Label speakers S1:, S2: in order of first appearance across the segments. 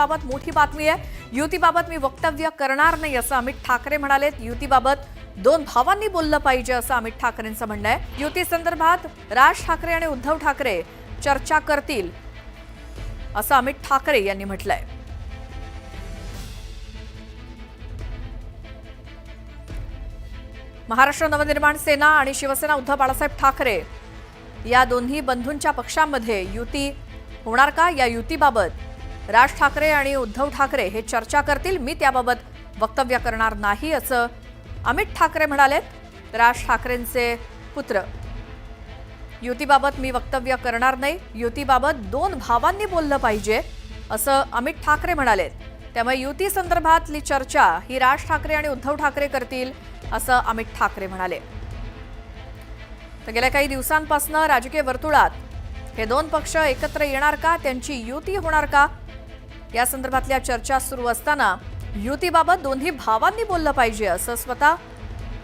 S1: युतीबाबत मोठी बातमी आहे। युतीबाबत मी वक्तव्य करणार नाही असं अमित ठाकरे म्हणालेत। युतीबाबत दोन भावांनी बोललं पाहिजे असं अमित ठाकरेंचं म्हणणं आहे। युती संदर्भात राज ठाकरे आणि उद्धव ठाकरे चर्चा करतील असं अमित ठाकरे यांनी म्हटलंय। महाराष्ट्र नवनिर्माण सेना आणि शिवसेना उद्धव बाळासाहेब ठाकरे या दोन्ही बंधूंच्या पक्षांमध्ये युती होणार का, या युतीबाबत राज ठाकरे आणि उद्धव ठाकरे हे चर्चा करतील। मी त्याबाबत वक्तव्य करणार नाही असं अमित ठाकरे म्हणालेत। राज ठाकरेंचे पुत्र युतीबाबत मी वक्तव्य करणार नाही, युतीबाबत दोन भावांनी बोललं पाहिजे असं अमित ठाकरे म्हणालेत। त्यामुळे युती संदर्भातली चर्चा ही राज ठाकरे आणि उद्धव ठाकरे करतील असं अमित ठाकरे म्हणाले। तर गेल्या काही दिवसांपासून राजकीय वर्तुळात हे दोन पक्ष एकत्र येणार का, त्यांची युती होणार का, या संदर्भातल्या चर्चा सुरू असताना युतीबाबत दोन्ही भावांनी बोललं पाहिजे असं स्वतः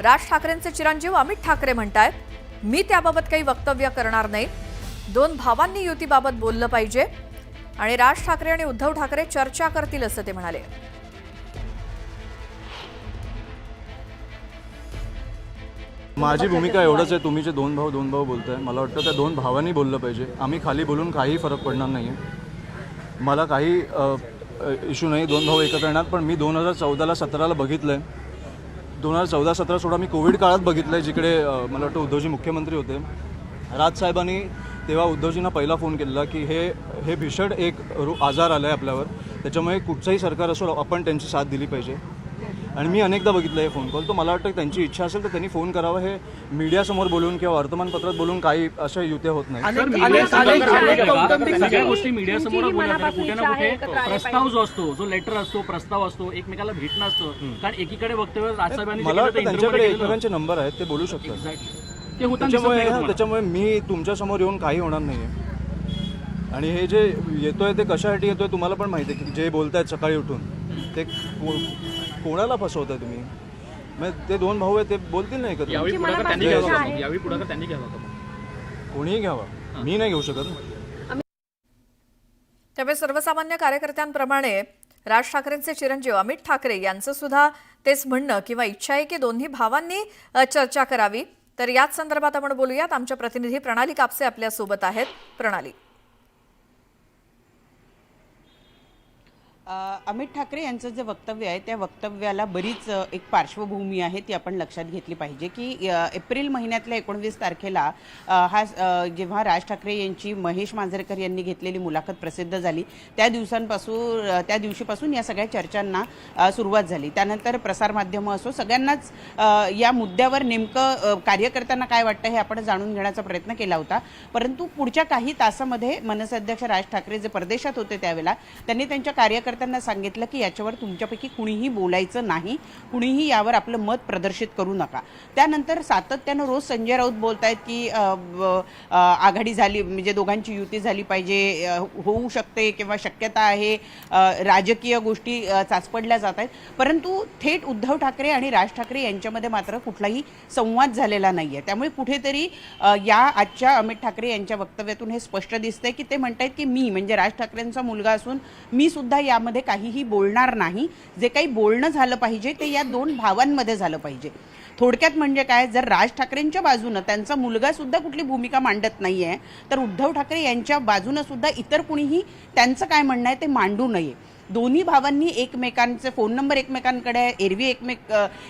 S1: राज ठाकरेंचे चिरंजीव अमित ठाकरे म्हणतायत। मी त्याबाबत काही वक्तव्य करणार नाही, दोन भावांनी युतीबाबत बोललं पाहिजे आणि राज ठाकरे आणि उद्धव ठाकरे चर्चा करतील असं ते म्हणाले।
S2: माझी भूमिका एवढंच आहे, तुम्ही जे दोन भाऊ बोलताय, मला वाटतं त्या दोन भावांनी बोललं पाहिजे। आम्ही खाली बोलून काही फरक पडणार नाही आहे, मला काही इश्यू नाही, दोन भाऊ एकत्र येणार। पण मी 2014ला 17ला बघितलं आहे, 2014-17 सोडा मी कोविड काळात बघितलं आहे, जिकडे मला वाटतं उद्धवजी मुख्यमंत्री होते। राजसाहेबांनी तेव्हा उद्धवजींना पहिला फोन केला की हे भीषण एक आजार आला आहे आपल्यावर, त्याच्यामुळे कुठचंही सरकार असो आपण त्यांची साथ दिली पाहिजे। आणि मी अनेकदा बघितलं हे फोन कॉल, तो मला वाटतं त्यांची इच्छा असेल तर त्यांनी फोन करावा। हे मीडियासमोर बोलून किंवा वर्तमानपत्रात बोलून काही अशा युत्या होत नाही।
S3: सगळ्या गोष्टी मीडियासमोर बोलतात, कुठे ना कुठे प्रस्ताव जो असतो, जो लेटर असतो, प्रस्ताव असतो, एकमेकाला भेटणं असतं। कारण एकीकडे वक्तव्य राजसाहेबांनी
S2: मला वाटतं त्यांच्याकडे एकमेकांचे नंबर आहेत, ते बोलू शकतात। त्याच्यामुळे मी तुमच्यासमोर येऊन काही होणार नाही आहे। आणि हे जे येतोय ते कशासाठी येतोय तुम्हाला पण माहिती आहे, की जे बोलतायत सकाळी उठून ते कोणाला फसवताय तुम्ही। मग ते दोन भाऊ आहेत, ते बोलतील नाही एकत्र,
S3: यावेळी पुढाकार त्यांनी घ्यावा,
S2: कोणीही घ्यावा, मी नाही घेऊ शकत।
S1: त्यामुळे सर्वसामान्य कार्यकर्त्यांप्रमाणे राज ठाकरेंचे चिरंजीव अमित ठाकरे यांचं सुद्धा तेच म्हणणं किंवा इच्छा आहे की दोन्ही भावांनी चर्चा करावी। तर याच संदर्भात आपण बोलूयात। आमच्या प्रतिनिधी प्रणाली कापसे आपल्या सोबत आहेत। प्रणाली,
S4: अमित ठाकरे यांचं जे वक्तव्य आहे त्या वक्तव्याला बरीच एक पार्श्वभूमी आहे, ती आपण लक्षात घेतली पाहिजे। की एप्रिल महिन्यातल्या 19 तारखेला जेव्हा राज ठाकरे यांची महेश मांजरेकर यांनी घेतलेली मुलाखत प्रसिद्ध झाली, त्या दिवशीपासून या सगळ्या चर्चांना सुरुवात झाली। त्यानंतर प्रसारमाध्यमं असो, सगळ्यांनाच या मुद्द्यावर नेमकं कार्यकर्त्यांना काय वाटतं हे आपण जाणून घेण्याचा प्रयत्न केला होता। परंतु पुढच्या काही तासामध्ये मनसे अध्यक्ष राज ठाकरे जे परदेशात होते त्यावेळेला त्यांनी त्यांच्या कार्यकर्त्यांना सांगितलं की याच्यावर तुमच्यापैकी कुणीही बोलायचं नाही, कुणीही यावर आपलं मत प्रदर्शित करू नका। त्यानंतर सातत्यानं रोज संजय राऊत बोलतायत की आघाडी झाली म्हणजे दोघांची युती झाली पाहिजे, होऊ शकते किंवा शक्यता आहे, राजकीय गोष्टी चाचपडल्या जात आहेत। परंतु थेट उद्धव ठाकरे आणि राज ठाकरे यांच्यामध्ये मात्र कुठलाही संवाद झालेला नाही आहे। त्यामुळे कुठेतरी या आजच्या अमित ठाकरे यांच्या वक्तव्यातून हे स्पष्ट दिसतंय की ते म्हणतायत की मी म्हणजे राज ठाकरेंचा मुलगा असून मी सुद्धा यामध्ये काहीही बोलणार नाही, जे काही बोलणं झालं पाहिजे ते या दोन भावांमध्ये झालं पाहिजे। थोडक्यात म्हणजे काय, जर राज ठाकरेंच्या बाजूनं त्यांचा मुलगा सुद्धा कुठली भूमिका मांडत नाहीये तर उद्धव ठाकरे यांच्या बाजूनं सुद्धा इतर कुणीही त्यांचं काय म्हणणं आहे ते मांडू नये। दोन्ही भावांनी एकमेकांचे फोन नंबर एकमेकांकडे आहे, एरवी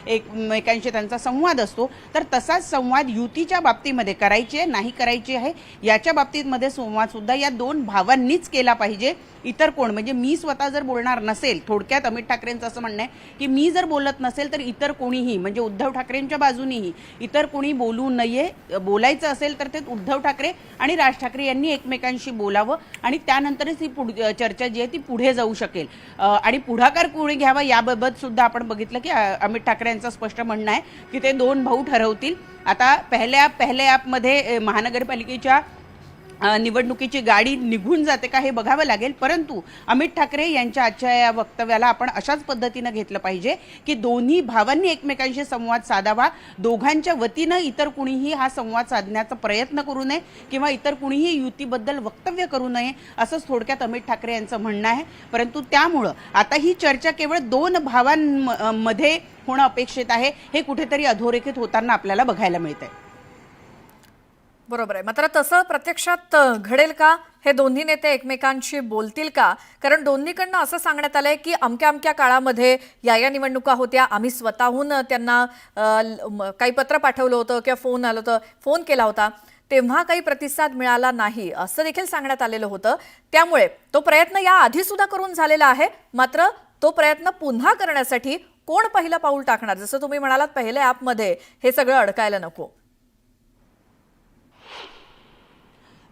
S4: एकमेकांशी त्यांचा संवाद असतो, तर तसाच संवाद युतीच्या बाबतीमध्ये करायचे नाही करायचे आहे याच्या बाबतीमध्ये संवाद सुद्धा या दोन भावांनीच केला पाहिजे। इतर कोण म्हणजे मी स्वतः जर बोलणार नसेल, थोडक्यात अमित ठाकरेंचं असं म्हणणं आहे की मी जर बोलत नसेल तर इतर कोणीही म्हणजे उद्धव ठाकरेंच्या बाजूनेही इतर कोणी बोलू नये। बोलायचं असेल तर ते उद्धव ठाकरे आणि राज ठाकरे यांनी एकमेकांशी बोलावं आणि त्यानंतरच ही चर्चा जी आहे ती पुढे जाऊ शकेल। आणि पुढाकार कोणी घ्यावा याबाबत सुद्धा आपण बघितलं की अमित ठाकरे यांचं स्पष्ट म्हणणं आहे की ते दोन भाऊ ठरवतील। आता पहिल्या ॲपमध्ये महानगरपालिकेच्या निवडणुकीची गाडी निघून जाते का हे बघावं लागेल. परंतु अमित ठाकरे यांच्या आजच्या या वक्तव्याला आपण अशाच पद्धतीनं घेतलं पाहिजे की दोन्ही भावांनी एकमेकांशी संवाद साधावा, दोघांच्या वतीनं इतर कुणीही हा संवाद साधण्याचा प्रयत्न करू नये किंवा इतर कुणीही युतीबद्दल वक्तव्य करू नये, असंच थोडक्यात अमित ठाकरे यांचं म्हणणं आहे. परंतु त्यामुळं आता ही चर्चा केवळ दोन भावांमध्ये होणं अपेक्षित आहे, हे कुठेतरी अधोरेखित होताना आपल्याला बघायला मिळतंय.
S1: बरोबर आहे. मात्र तसं प्रत्यक्षात घडेल का? हे दोन्ही नेते एकमेकांशी बोलतील का? कारण दोन्हीकडनं असं सांगण्यात आलंय की अमक्या अमक्या काळामध्ये या निवडणुका होत्या, आम्ही स्वतःहून त्यांना काही पत्र पाठवलं होतं किंवा फोन आलं होतं, फोन केला होता, तेव्हा काही प्रतिसाद मिळाला नाही असं देखील सांगण्यात आलेलं होतं. त्यामुळे तो प्रयत्न या आधी सुद्धा करून झालेला आहे. मात्र तो प्रयत्न पुन्हा करण्यासाठी कोण पहिलं पाऊल टाकणार? जसं तुम्ही म्हणालात पहिल्या ॲपमध्ये हे सगळं अडकायला नको.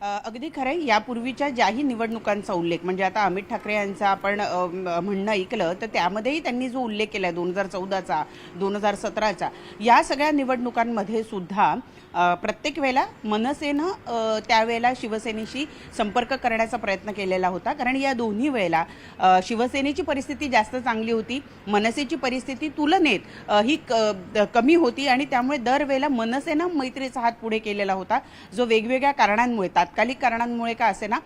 S4: अगदी खरं आहे. यापूर्वीच्या ज्याही निवडणुकांचा उल्लेख, म्हणजे आता अमित ठाकरे यांचा आपण म्हणणं ऐकलं तर त्यामध्येही त्यांनी जो उल्लेख केला आहे 2014चा 2017चा, या सगळ्या निवडणुकांमध्ये सुद्धा प्रत्येक वेळेला मनसेनं त्यावेळेला शिवसेनेशी संपर्क करण्याचा प्रयत्न केलेला होता. कारण या दोन्ही वेळेला शिवसेनेची परिस्थिती जास्त चांगली होती, मनसेची परिस्थिती तुलनेत ही कमी होती आणि त्यामुळे दरवेळेला मनसेनं मैत्रीचा हात पुढे केलेला होता, जो वेगवेगळ्या कारणांमुळे, तात्कालिक कारणांमुळे का असेना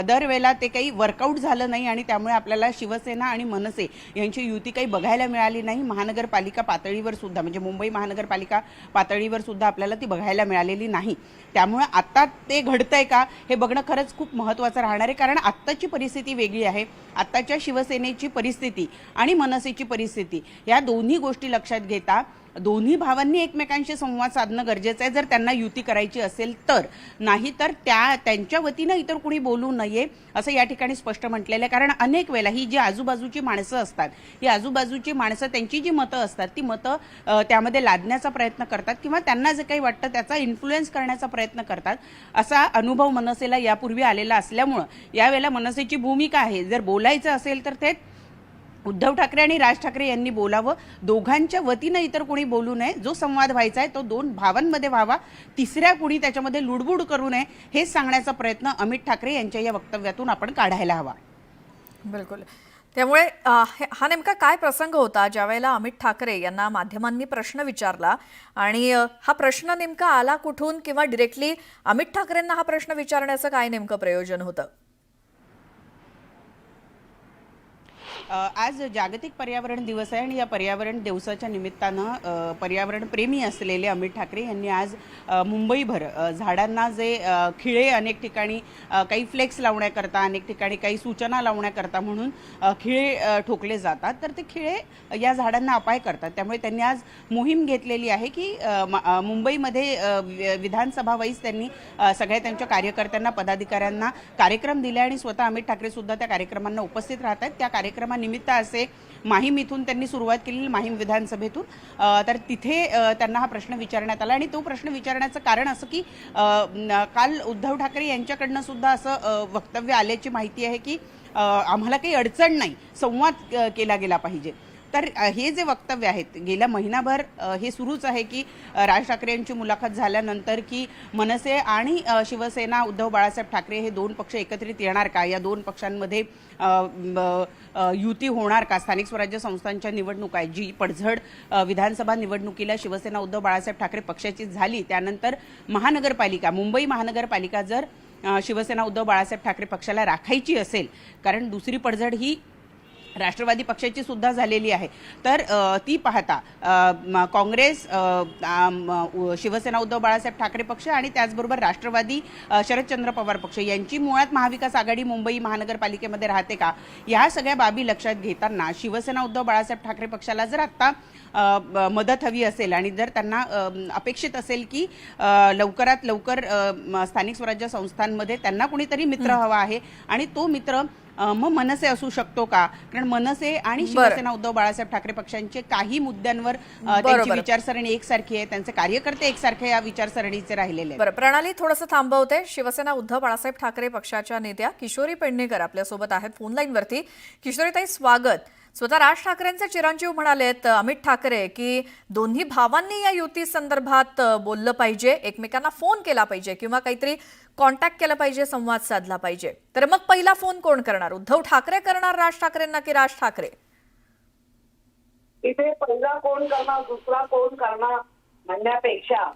S4: दरवेळेला ते काही वर्कआउट झालं नाही आणि त्यामुळे आपल्याला शिवसेना आणि मनसे यांची युती काही बघायला मिळाली नाही. महानगरपालिका पातळीवर सुद्धा, म्हणजे मुंबई महानगरपालिका पातळीवर सुद्धा आपल्याला ती बघायला मिळालेली नाही. त्यामुळे आता ते घडतंय का हे बघणं खरंच खूप महत्त्वाचं राहणार आहे. कारण आत्ताची परिस्थिती वेगळी आहे. आत्ताच्या शिवसेनेची परिस्थिती आणि मनसेची परिस्थिती या दोन्ही गोष्टी लक्षात घेता दोन्ही भावांनी एकमेकांशी संवाद साधणं गरजेचं आहे, जर त्यांना युती करायची असेल तर. नाही तर त्यांच्या वतीनं इतर कुणी बोलू नये असं या ठिकाणी स्पष्ट म्हटलेलं आहे. कारण अनेक वेळेला ही जी आजूबाजूची माणसं असतात, ही आजूबाजूची माणसं त्यांची जी मतं असतात ती मतं त्यामध्ये लादण्याचा प्रयत्न करतात किंवा त्यांना जे काही वाटतं त्याचा इन्फ्लुएन्स करण्याचा प्रयत्न करतात. असा अनुभव मनसेला यापूर्वी आलेला असल्यामुळं यावेळेला मनसेची भूमिका आहे, जर बोलायचं असेल तर ते उद्धव ठाकरे आणि राज ठाकरे यांनी बोलावं, दोघांच्या वतीनं इतर कोणी बोलू नये. जो संवाद व्हायचा आहे तो दोन भावांमध्ये व्हावा, तिसऱ्या कुणी त्याच्यामध्ये लुडबुड करू नये, हेच सांगण्याचा प्रयत्न अमित ठाकरे यांच्या या वक्तव्यातून आपण काढायला हवा.
S1: बिलकुल. त्यामुळे हा नेमका काय प्रसंग होता ज्यावेळेला अमित ठाकरे यांना माध्यमांनी प्रश्न विचारला आणि हा प्रश्न नेमका आला कुठून किंवा डिरेक्टली अमित ठाकरेंना हा प्रश्न विचारण्याचं काय नेमकं प्रयोजन होतं?
S4: आज जागतिक पर्यावरण दिवस आहे आणि या पर्यावरण दिवसाच्या निमित्तानं पर्यावरण प्रेमी असलेले अमित ठाकरे यांनी आज मुंबईभर झाडांना जे खिळे अनेक ठिकाणी काही फ्लेक्स लावण्याकरता, अनेक ठिकाणी काही सूचना लावण्याकरता म्हणून खिळे ठोकले जातात, तर ते खिळे या झाडांना अपाय करतात. त्यामुळे त्यांनी आज मोहीम घेतलेली आहे की मुंबईमध्ये विधानसभा वाईज त्यांनी सगळ्या त्यांच्या कार्यकर्त्यांना, पदाधिकाऱ्यांना कार्यक्रम दिले आणि स्वतः अमित ठाकरे सुद्धा त्या कार्यक्रमांना उपस्थित राहत आहेत. त्या कार्यक्रमानिमित्त असे माहीम इथून त्यांनी सुरुवात केली, माहीम विधानसभेतून. तर तिथे त्यांना हा प्रश्न विचारण्यात आला आणि तो प्रश्न विचारण्याचं कारण असं की काल उद्धव ठाकरे यांच्याकडनं सुद्धा असं वक्तव्य आल्याची माहिती आहे की आम्हाला काही अडचण नाही, संवाद केला गेला पाहिजे. तर हे जे वक्तव्य आहेत गेल्या महिनाभर हे सुरूच आहे की राज ठाकरे यांची मुलाखत झाल्यानंतर की मनसे आणि शिवसेना, उद्धव बाळासाहेब ठाकरे हे दोन पक्ष एकत्रित येणार का, या दोन पक्षांमध्ये युती होणार का, स्थानिक स्वराज्य संस्थांच्या निवडणुका आहेत, जी पडझड विधानसभा निवडणुकीला शिवसेना उद्धव बाळासाहेब ठाकरे पक्षाची झाली, त्यानंतर महानगरपालिका, मुंबई महानगरपालिका जर शिवसेना उद्धव बाळासाहेब ठाकरे पक्षाला राखायची असेल, कारण दुसरी पडझड ही राष्ट्रवादी पक्षाची सुद्धा झालेली आहे, तर ती पाहता काँग्रेस, शिवसेना उद्धव बाळासाहेब ठाकरे पक्ष आणि त्याचबरोबर राष्ट्रवादी शरदचंद्र पवार पक्ष यांची मुळात महाविकास आघाडी मुंबई महानगरपालिकेमध्ये राहते का, या सगळ्या बाबी लक्षात घेताना शिवसेना उद्धव बाळासाहेब ठाकरे पक्षाला जर आत्ता मदत हवी असेल आणि जर त्यांना अपेक्षित असेल की लवकरात लवकर स्थानिक स्वराज्य संस्थांमध्ये त्यांना कुणीतरी मित्र हवा आहे आणि तो मित्र मग मनसे असू शकतो का, कारण मनसे आणि शिवसेना उद्धव बाळासाहेब ठाकरे पक्षांचे काही मुद्द्यांवर त्यांची विचारसरणी एकसारखी आहे, त्यांचे कार्यकर्ते एकसारखे या विचारसरणीचे राहिलेले आहेत.
S1: बरं, प्रणाली थोडंसं थांबवते. शिवसेना उद्धव बाळासाहेब ठाकरे पक्षाच्या नेत्या किशोरी पेडणेकर आपल्यासोबत आहेत फोन लाईनवरती. किशोरीताई, स्वागत. स्वतः राज ठाकरेंचे चिरंजीव म्हणालेत अमित ठाकरे की दोन्ही भावांनी या युती संदर्भात बोललं पाहिजे, एकमेकांना फोन केला पाहिजे किंवा काहीतरी कॉन्टॅक्ट केलं पाहिजे, संवाद साधला पाहिजे. तर मग पहिला फोन कोण करणार? उद्धव ठाकरे करणार राज ठाकरेंना की राज ठाकरे?
S5: इथे पहिला कोण करणार दुसरा कोण करणार म्हणण्यापेक्षा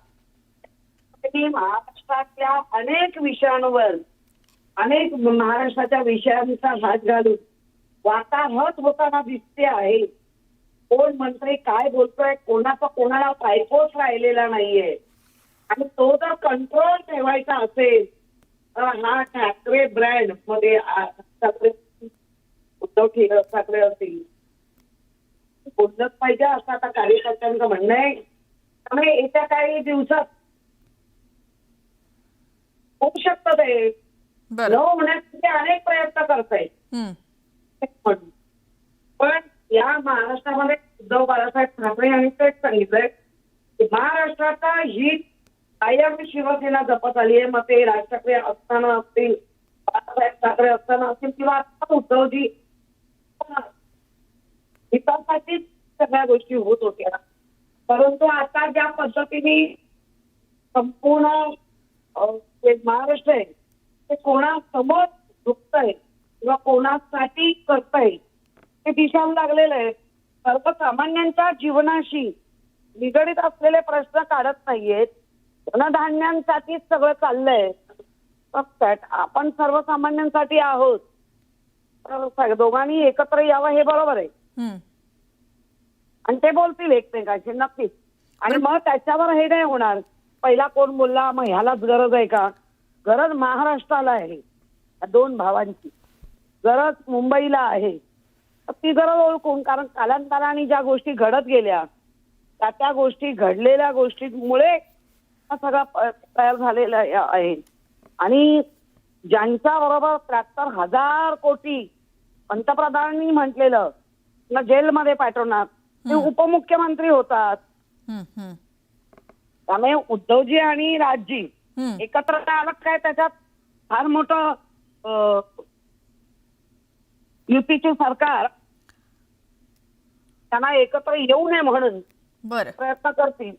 S5: महाराष्ट्रातल्या अनेक विषयांवर अनेक महाराष्ट्राच्या विषयांचा हात घालून वाताहत होताना दिसते आहे. कोण मंत्री काय बोलतोय, कोणाचा कोणाला पायपोच राहिलेला नाहीये. आणि तो जर कंट्रोल ठेवायचा असेल तर हा ठाकरे ब्रँड मध्ये उद्धव ठाकरे असतील बोललंच पाहिजे असं आता कार्यकर्त्यांचं म्हणणं आहे. त्यामुळे येत्या काही दिवसात होऊ शकतं ते
S1: बरं.
S5: न होण्यासाठी अनेक प्रयत्न करतायत. पण या महाराष्ट्रामध्ये उद्धव बाळासाहेब ठाकरे यांनी तेच सांगितलंय की महाराष्ट्राचा हित कायम शिवसेना जपत आली आहे. मग ते राज ठाकरे असताना असतील, बाळासाहेब ठाकरे असताना असतील किंवा आता उद्धवजी हितासाठीच सगळ्या गोष्टी होत होत्या. परंतु आता ज्या पद्धतीने संपूर्ण जे महाराष्ट्र आहे ते कोणासमोर झुकतंय किंवा कोणासाठी करतंय ते दिसायला लागलेलं आहे. सर्वसामान्यांच्या जीवनाशी निगडीत असलेले प्रश्न काढत नाहीयेत. धनधान्यांसाठीच सगळं चाललंय. आपण सर्वसामान्यांसाठी आहोत. तर दोघांनी एकत्र यावं हे बरोबर आहे. आणि ते बोलतील एकमेकांशी नक्कीच. आणि मग त्याच्यावर हे नाही होणार पहिला कोण बोलला मग ह्यालाच गरज आहे का. गरज महाराष्ट्राला आहे, दोन भावांची गरज मुंबईला आहे. ती गरज ओळखून, कारण कालांतराने ज्या गोष्टी घडत गेल्या त्या गोष्टी घडलेल्या गोष्टींमुळे हा सगळा तयार झालेला आहे. आणि ज्यांच्या बरोबर 73,000 कोटी पंतप्रधानांनी म्हटलेलं जेलमध्ये पाठवणार ते उपमुख्यमंत्री होतात. त्यामुळे उद्धवजी आणि राजजी एकत्र आलं काय त्याच्यात फार मोठं युतीचे सरकार त्यांना एकत्र येऊ नये म्हणून प्रयत्न करतील.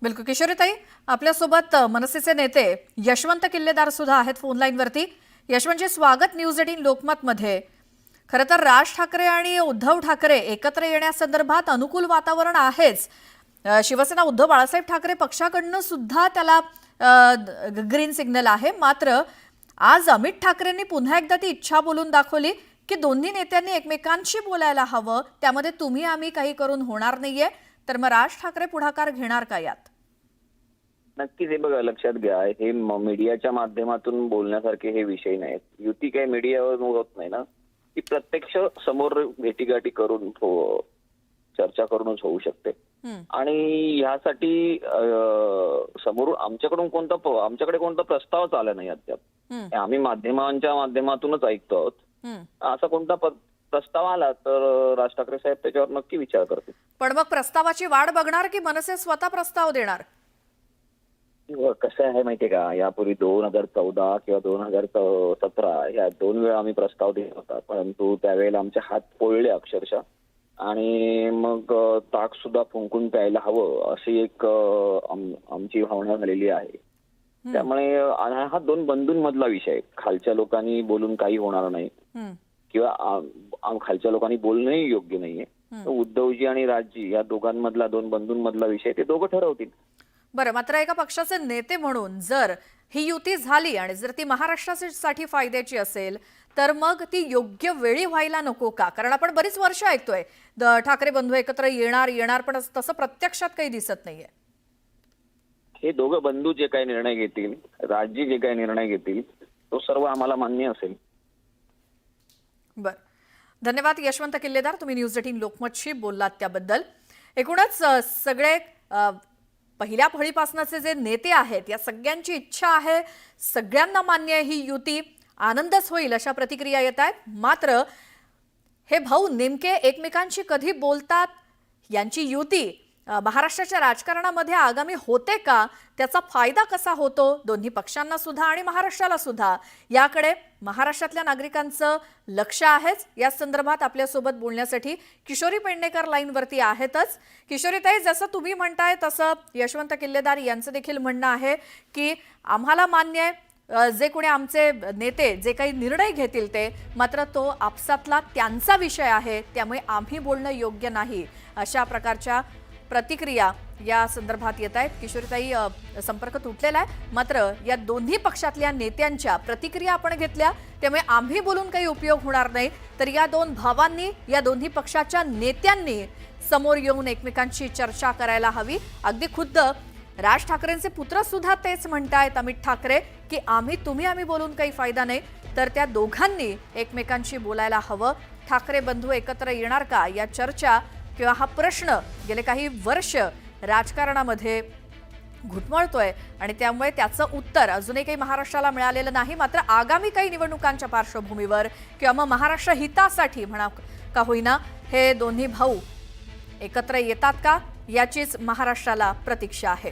S1: बिलकुल. किशोरीताई, आपल्यासोबत मनसेचे नेते यशवंत किल्लेदार सुद्धा आहेत फोन लाईनवरती. यशवंतजी, स्वागत न्यूज 18 लोकमत मध्ये. खरं तर राज ठाकरे आणि उद्धव ठाकरे एकत्र येण्यासंदर्भात अनुकूल वातावरण आहेच. शिवसेना उद्धव बाळासाहेब ठाकरे पक्षाकडनं सुद्धा त्याला ग्रीन सिग्नल आहे. मात्र आज अमित ठाकरेंनी पुन्हा एकदा ती इच्छा बोलून दाखवली की दोन्ही नेत्यांनी एकमेकांशी बोलायला हवं, त्यामध्ये तुम्ही आम्ही काही करून होणार नाहीये. तर मग राज ठाकरे पुढाकार घेणार का यात?
S6: नक्कीच. हे बघा, लक्षात घ्या, हे मीडियाच्या माध्यमातून बोलण्यासारखे हे विषय नाहीत. युती काही मीडियावर होत नाही ना, ती प्रत्यक्ष समोर भेटीगाठी करून चर्चा करूनच होऊ शकते. आणि ह्यासाठी समोर आमच्याकडे कोणता प्रस्तावच आला नाही अद्याप. आम्ही माध्यमांच्या माध्यमातूनच ऐकतो आहोत. असा कोणता प्रस्ताव आला तर राज ठाकरे साहेब त्याच्यावर नक्की विचार करतील.
S1: पण मग प्रस्तावाची वाट बघणार की मनसे स्वतः प्रस्ताव देणार?
S6: कसं आहे माहितीये का, यापूर्वी 2014 किंवा 2017 या 2 वेळा आम्ही प्रस्ताव दिला होता. परंतु त्यावेळेला आमचे हात पोळले अक्षरशः. आणि मग ताक सुद्धा फुंकून प्यायला हवं अशी एक आमची भावना झालेली आहे. त्यामुळे हा 2 बंधूंमधला विषय आहे. खालच्या लोकांनी बोलून काही होणार नाही किंवा खालच्या लोकांनी बोलणंही योग्य नाहीये. उद्धवजी आणि राजजी या दोघांमधला 2 बंधूंमधला विषय ते दोघं ठरवतील.
S1: बरं. मात्र एका पक्षाचे नेते म्हणून जर ही युती झाली आणि जर ती महाराष्ट्रासाठी फायद्याची असेल तर मग ती योग्य वेळी व्हायला नको का? कारण आपण बरीच वर्ष ऐकतोय ठाकरे बंधू एकत्र येणार पण तसं प्रत्यक्षात काही दिसत नाहीये.
S6: हे दोघं बंधू जे काही निर्णय घेतील, राजजी जे काही निर्णय घेतील, तो सर्व आम्हाला मान्य असेल.
S1: बर. धन्यवाद यशवंत किल्लेदार, तुम्ही न्यूज 18 लोकमतशी बोललात त्याबद्दल. एकूणच सगळे पहिल्या फळीपासूनचे जे नेते आहेत या सगळ्यांची इच्छा आहे, सगळ्यांना मान्य आहे ही युती, आनंदच होईल अशा प्रतिक्रिया येत आहेत. मात्र हे भाऊ नेमके एकमेकांशी कधी बोलतात, यांची युती महाराष्ट्राच्या राजकारणामध्ये आगामी होते का, त्याचा फायदा कसा होतो दोन्ही पक्षांना सुद्धा आणि महाराष्ट्राला सुद्धा, याकडे महाराष्ट्रातल्या नागरिकांचं लक्ष आहेच. या संदर्भात आपल्यासोबत बोलण्यासाठी किशोरी पेडणेकर लाईनवरती आहेतच. किशोरीताई, जसं तुम्ही म्हणताय तसं यशवंत किल्लेदार यांचं देखील म्हणणं आहे की आम्हाला मान्य आहे जे कोणी आमचे नेते जे काही निर्णय घेतील ते, मात्र तो आपसातला त्यांचा विषय आहे, त्यामुळे आम्ही बोलणं योग्य नाही, अशा प्रकारच्या प्रतिक्रिया या संदर्भात येत आहेत. किशोरीताई, संपर्क तुटलेला आहे, मात्र या दोन्ही पक्षातल्या नेत्यांच्या प्रतिक्रिया आपण घेतल्या, त्यामुळे आम्ही बोलून काही उपयोग होणार नाही, तर या दोन भावांनी, या दोन्ही पक्षाच्या नेत्यांनी समोर येऊन एकमेकांशी चर्चा करायला हवी. अगदी खुद्द राज ठाकरेंचे पुत्र सुद्धा तेच म्हणतायत, अमित ठाकरे, की आम्ही बोलून काही फायदा नाही, तर त्या दोघांनी एकमेकांशी बोलायला हवं. ठाकरे बंधू एकत्र येणार का, या चर्चा किंवा हा प्रश्न गेले काही वर्ष राजकारणामध्ये घुटमळतोय आणि त्यामुळे त्याचं उत्तर अजूनही काही महाराष्ट्राला मिळालेलं नाही. मात्र आगामी काही निवडणुकांच्या पार्श्वभूमीवर किंवा मग महाराष्ट्र हितासाठी म्हणा का होईना, हे दोन्ही भाऊ एकत्र येतात का, याचीच महाराष्ट्राला प्रतीक्षा आहे.